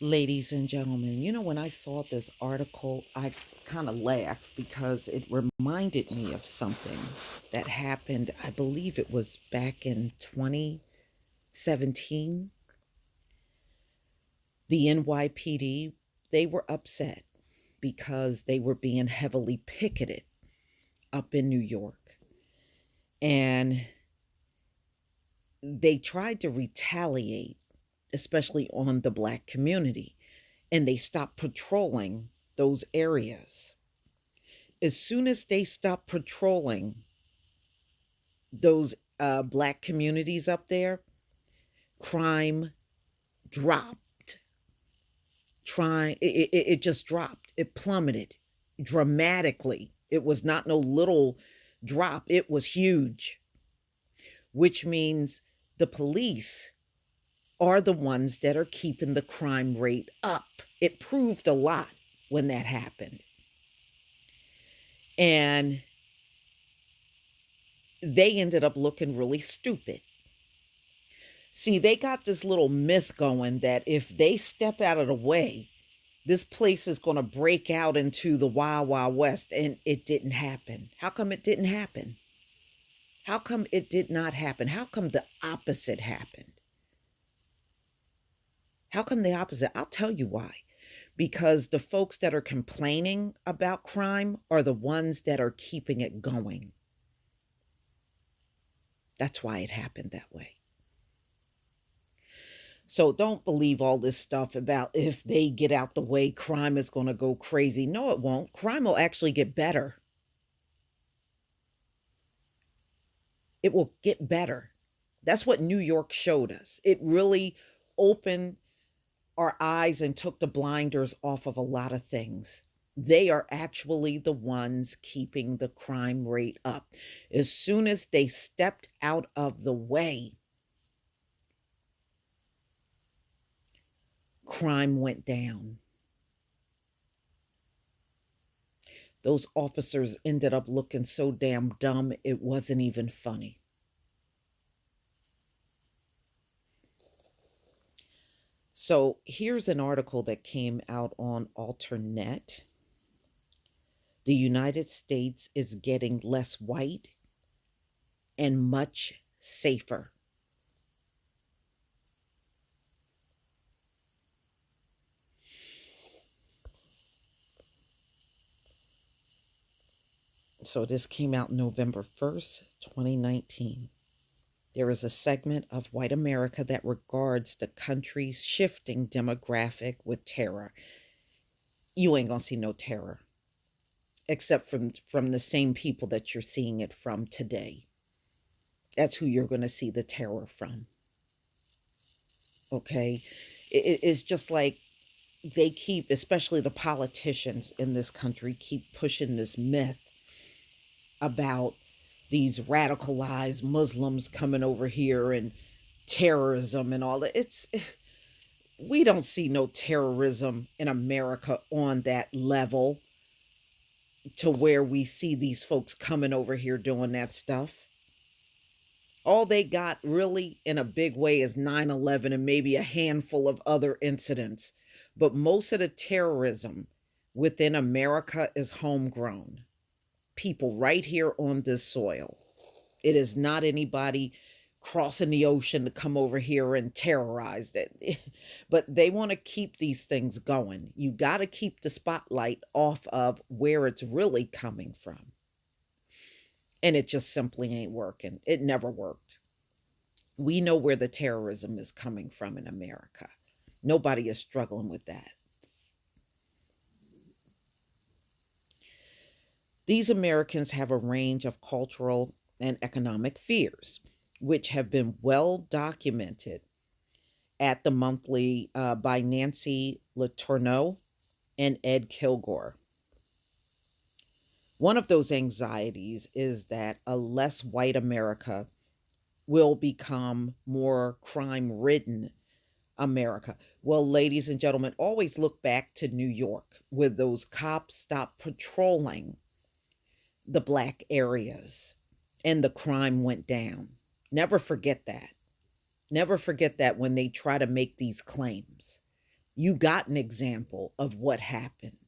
Ladies and gentlemen, when I saw this article, I kind of laughed because it reminded me of something that happened. I believe it was back in 2017. The NYPD, they were upset because they were being heavily picketed up in New York. And they tried to retaliate, especially on the black community, and they stopped patrolling those areas. As soon as they stopped patrolling those black communities up there, crime dropped. It just dropped. It plummeted dramatically. It was not no little drop. It was huge, which means the police are the ones that are keeping the crime rate up. It proved a lot when that happened. And they ended up looking really stupid. See, they got this little myth going that if they step out of the way, this place is going to break out into the Wild Wild West. And it didn't happen. How come it didn't happen? How come it did not happen? How come the opposite happened? How come the opposite? I'll tell you why. Because the folks that are complaining about crime are the ones that are keeping it going. That's why it happened that way. So don't believe all this stuff about if they get out the way, crime is going to go crazy. No, it won't. Crime will actually get better. It will get better. That's what New York showed us. It really opened our eyes and took the blinders off of a lot of things. They are actually the ones keeping the crime rate up. As soon as they stepped out of the way, crime went down. Those officers ended up looking so damn dumb, it wasn't even funny. So here's an article that came out on Alternet. The United States is getting less white and much safer. So this came out November 1st, 2019. There is a segment of white America that regards the country's shifting demographic with terror. You ain't gonna see no terror, except from the same people that you're seeing it from today. That's who you're gonna see the terror from. Okay? It's just like they keep, especially the politicians in this country, keep pushing this myth about these radicalized Muslims coming over here and terrorism and all that. We don't see no terrorism in America on that level to where we see these folks coming over here doing that stuff. All they got really in a big way is 9/11 and maybe a handful of other incidents. But most of the terrorism within America is homegrown. People right here on this soil. It is not anybody crossing the ocean to come over here and terrorize it. But they want to keep these things going. You got to keep the spotlight off of where it's really coming from. And it just simply ain't working. It never worked. We know where the terrorism is coming from in America. Nobody is struggling with that. These Americans have a range of cultural and economic fears, which have been well documented at the monthly by Nancy Letourneau and Ed Kilgore. One of those anxieties is that a less white America will become more crime ridden America. Well, ladies and gentlemen, always look back to New York where those cops stopped patrolling the black areas and the crime went down. Never forget that. Never forget that when they try to make these claims. You got an example of what happened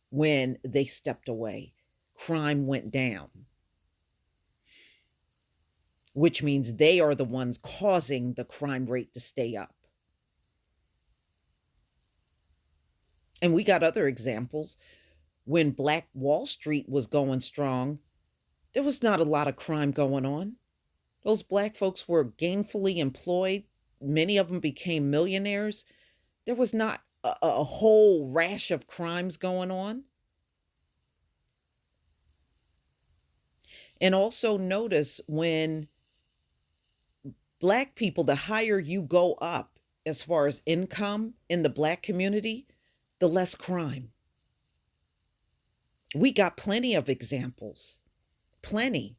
when they stepped away. Crime went down, which means they are the ones causing the crime rate to stay up. And we got other examples. When Black Wall Street was going strong, there was not a lot of crime going on. Those black folks were gainfully employed. Many of them became millionaires. There was not a whole rash of crimes going on. And also notice when black people, the higher you go up as far as income in the black community, the less crime. We got plenty of examples. Plenty.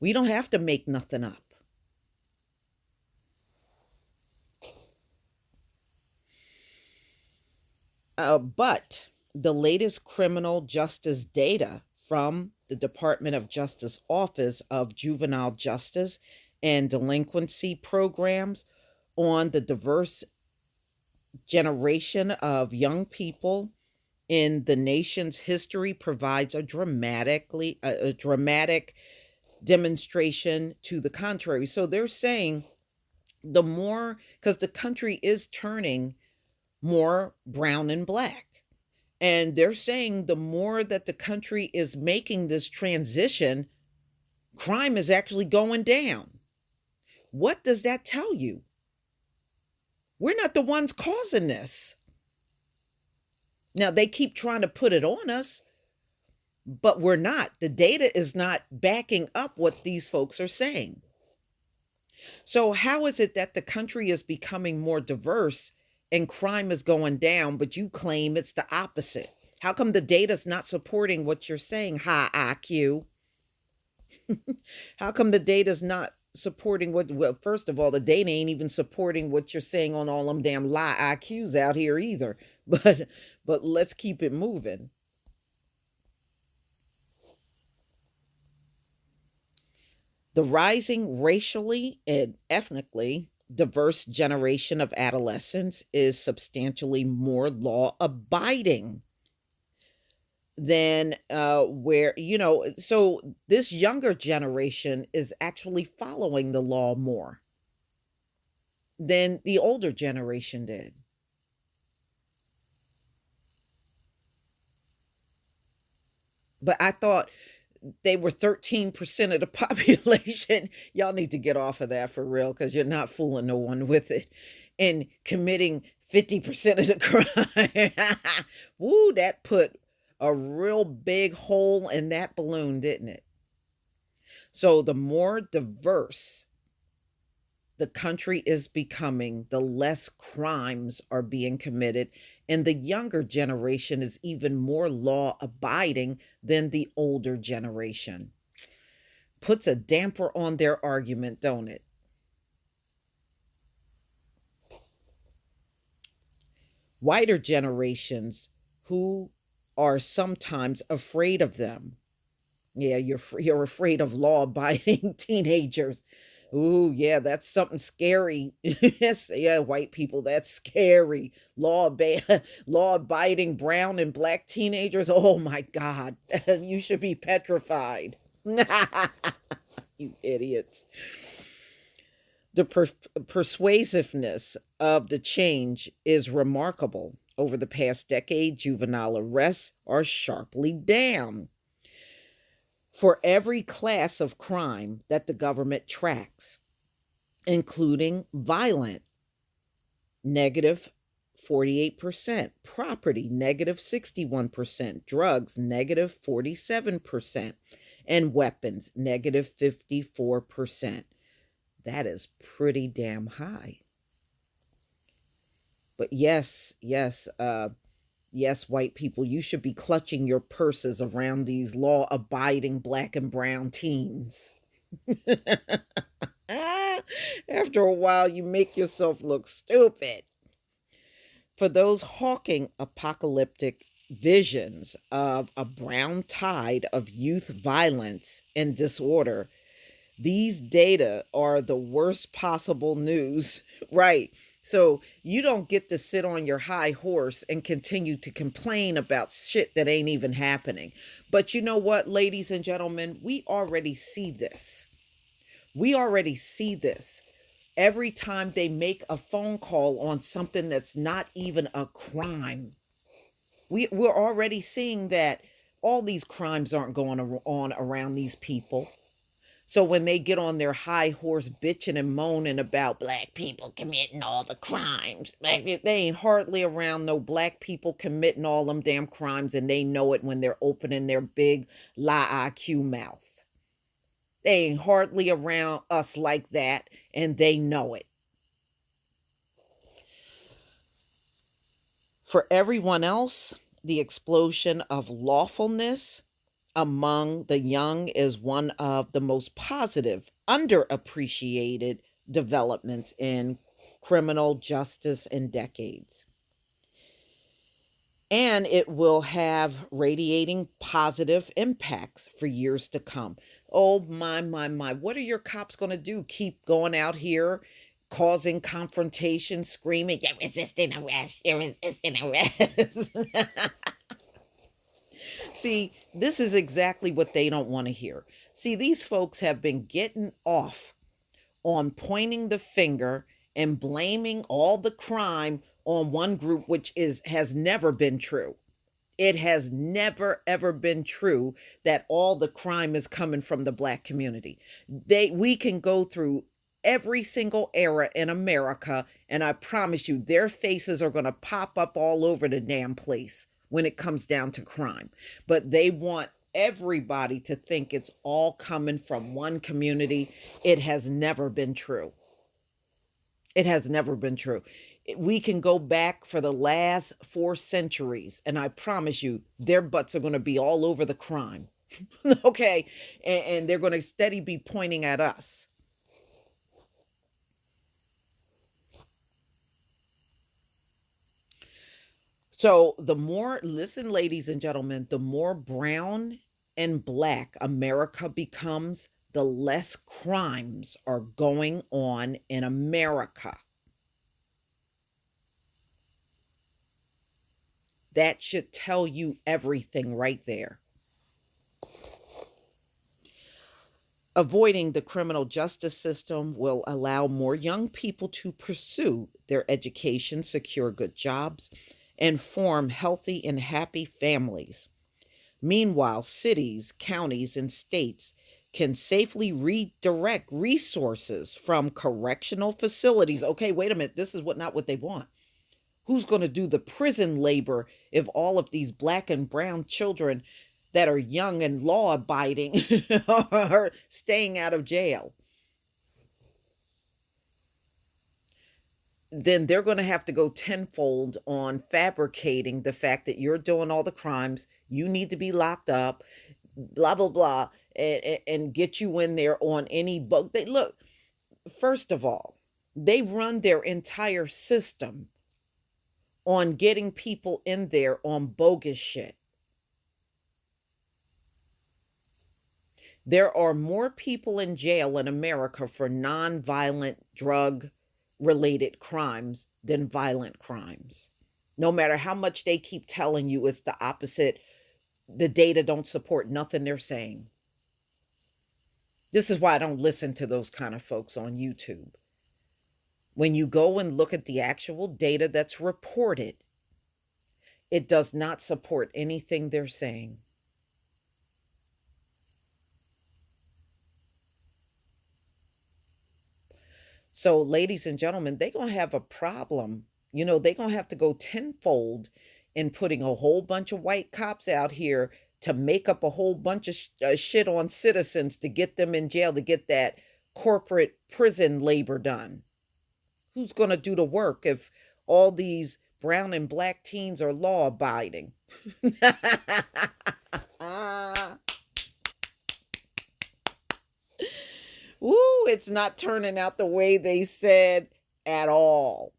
We don't have to make nothing up. But the latest criminal justice data from the Department of Justice Office of Juvenile Justice and Delinquency Programs on the diverse generation of young people in the nation's history provides a dramatic demonstration to the contrary. So they're saying the more, because the country is turning more brown and black. And they're saying the more that the country is making this transition, crime is actually going down. What does that tell you? We're not the ones causing this. Now, they keep trying to put it on us, but we're not. The data is not backing up what these folks are saying. So, how is it that the country is becoming more diverse and crime is going down, but you claim it's the opposite? How come the data's not supporting what you're saying, high IQ? How come the data's not supporting what, well, first of all, the data ain't even supporting what you're saying on all them damn lie IQs out here either. But let's keep it moving. The rising racially and ethnically diverse generation of adolescents is substantially more law abiding than so this younger generation is actually following the law more than the older generation did. But I thought they were 13% of the population. Y'all need to get off of that for real, because you're not fooling no one with it. And committing 50% of the crime. Woo, that put a real big hole in that balloon, didn't it? So the more diverse the country is becoming, the less crimes are being committed. And the younger generation is even more law abiding than the older generation. Puts a damper on their argument, don't it? Whiter generations who are sometimes afraid of them. Yeah, you're afraid of law-abiding teenagers. Ooh, yeah, that's something scary. Yes, yeah, white people, that's scary. Law-abiding brown and black teenagers. Oh my God, you should be petrified. You idiots. The persuasiveness of the change is remarkable. Over the past decade, juvenile arrests are sharply down for every class of crime that the government tracks, including violent, negative 48%, property, negative 61%, drugs, negative 47%, and weapons, negative 54%. That is pretty damn high. But yes, white people, you should be clutching your purses around these law-abiding black and brown teens. After a while, you make yourself look stupid. For those hawking apocalyptic visions of a brown tide of youth violence and disorder, these data are the worst possible news. Right. So you don't get to sit on your high horse and continue to complain about shit that ain't even happening. But you know what, ladies and gentlemen, we already see this. We already see this. Every time they make a phone call on something that's not even a crime, we're already seeing that all these crimes aren't going on around these people. So when they get on their high horse bitching and moaning about black people committing all the crimes, like they ain't hardly around no black people committing all them damn crimes, and they know it when they're opening their big lie IQ mouth. They ain't hardly around us like that, and they know it. For everyone else, the explosion of lawfulness among the young is one of the most positive, underappreciated developments in criminal justice in decades. And it will have radiating positive impacts for years to come. Oh, my. What are your cops going to do? Keep going out here causing confrontation, screaming, "You're resisting arrest, you're resisting arrest." See, this is exactly what they don't want to hear. See, these folks have been getting off on pointing the finger and blaming all the crime on one group, which is has never been true. It has never ever been true that all the crime is coming from the black community. We can go through every single era in America, and I promise you their faces are going to pop up all over the damn place when it comes down to crime. But they want everybody to think it's all coming from one community. It has never been true. It has never been true. We can go back for the last 4 centuries, and I promise you, their butts are going to be all over the crime. Okay. And they're going to steady be pointing at us. So, the more, listen, ladies and gentlemen, the more brown and black America becomes, the less crimes are going on in America. That should tell you everything right there. Avoiding the criminal justice system will allow more young people to pursue their education, secure good jobs, and form healthy and happy families. Meanwhile, cities, counties, and states can safely redirect resources from correctional facilities. Okay, wait a minute. This is not what they want. Who's going to do the prison labor if all of these black and brown children that are young and law abiding are staying out of jail? Then they're going to have to go tenfold on fabricating the fact that you're doing all the crimes. You need to be locked up, blah, blah, blah, and get you in there on any book. They look, first of all, they run their entire system on getting people in there on bogus shit. There are more people in jail in America for nonviolent drug related crimes than violent crimes. No matter how much they keep telling you it's the opposite, the data don't support nothing they're saying. This is why I don't listen to those kind of folks on YouTube. When you go and look at the actual data that's reported, it does not support anything they're saying. So, ladies and gentlemen, they're going to have a problem. They're going to have to go tenfold in putting a whole bunch of white cops out here to make up a whole bunch of shit on citizens to get them in jail, to get that corporate prison labor done. Who's going to do the work if all these brown and black teens are law abiding? Woo, it's not turning out the way they said at all.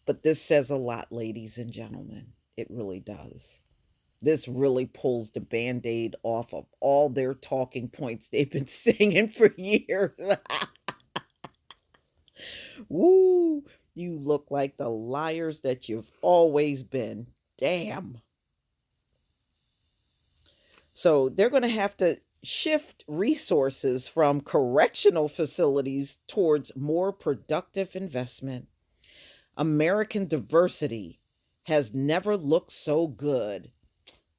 But this says a lot, ladies and gentlemen. It really does. This really pulls the band aid off of all their talking points they've been singing for years. Woo, you look like the liars that you've always been. Damn. So they're going to have to shift resources from correctional facilities towards more productive investment. American diversity has never looked so good.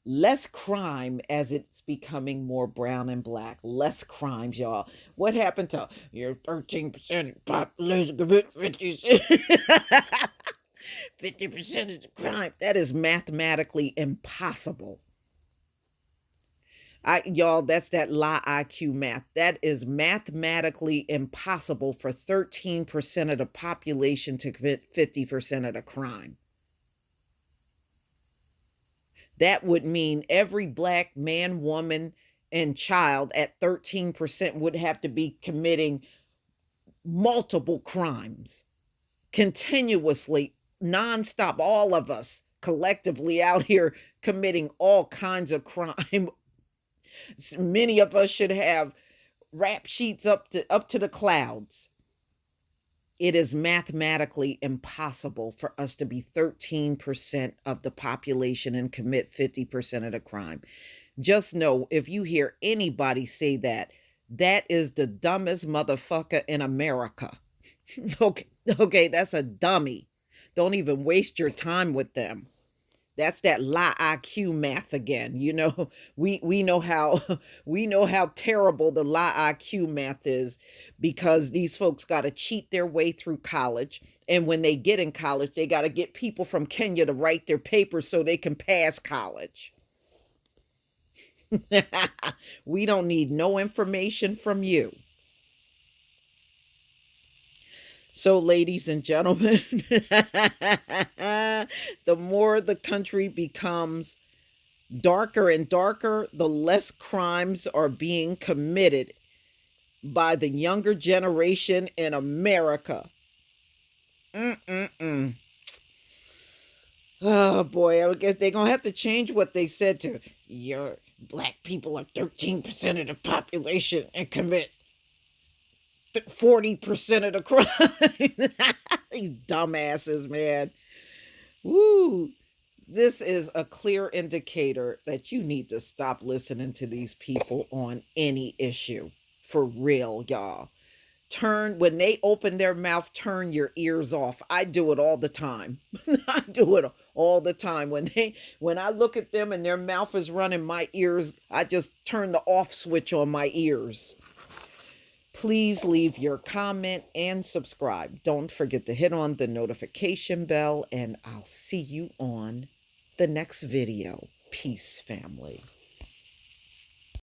Less crime as it's becoming more brown and black. Less crimes, y'all. What happened to your 13% population commit 50% of the crime? That is mathematically impossible. Y'all, that's that low IQ math. That is mathematically impossible for 13% of the population to commit 50% of the crime. That would mean every black man, woman, and child at 13% would have to be committing multiple crimes continuously, nonstop. All of us collectively out here committing all kinds of crime. Many of us should have rap sheets up to the clouds. It is mathematically impossible for us to be 13% of the population and commit 50% of the crime. Just know, if you hear anybody say that, that is the dumbest motherfucker in America. Okay, that's a dummy. Don't even waste your time with them. That's that low IQ math again. We know how we know how terrible the low IQ math is, because these folks got to cheat their way through college, and when they get in college, they got to get people from Kenya to write their papers so they can pass college. We don't need no information from you. So, ladies and gentlemen, the more the country becomes darker and darker, the less crimes are being committed by the younger generation in America. Mm-mm-mm. Oh boy, I guess they're going to have to change what they said to your black people are 13% of the population and commit 40% of the crime. These dumbasses, man. Woo. This is a clear indicator that you need to stop listening to these people on any issue. For real, y'all. When they open their mouth, turn your ears off. I do it all the time. I do it all the time. When I look at them and their mouth is running, my ears, I just turn the off switch on my ears. Please leave your comment and subscribe. Don't forget to hit on the notification bell, and I'll see you on the next video. Peace, family.